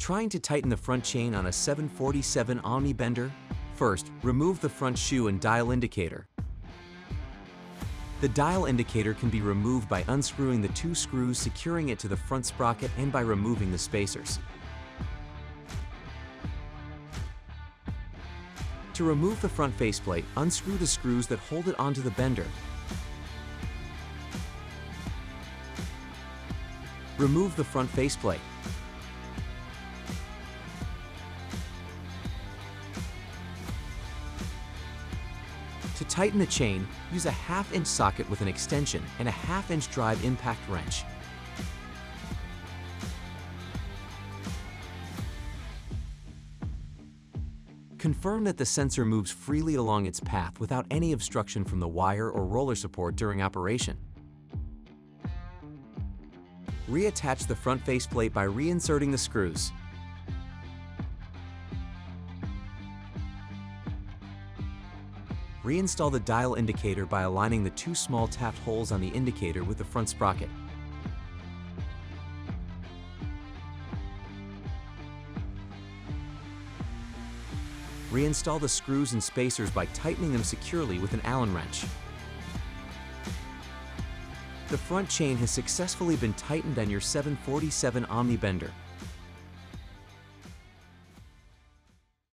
Trying to tighten the front chain on a 747 Omni bender? First, remove the front shoe and dial indicator. The dial indicator can be removed by unscrewing the two screws securing it to the front sprocket and by removing the spacers. To remove the front faceplate, unscrew the screws that hold it onto the bender. Remove the front faceplate. To tighten the chain, use a 1/2 inch socket with an extension and a 1/2 inch drive impact wrench. Confirm that the sensor moves freely along its path without any obstruction from the wire or roller support during operation. Reattach the front faceplate by reinserting the screws. Reinstall the dial indicator by aligning the two small tapped holes on the indicator with the front sprocket. Reinstall the screws and spacers by tightening them securely with an Allen wrench. The front chain has successfully been tightened on your 747 Omni bender.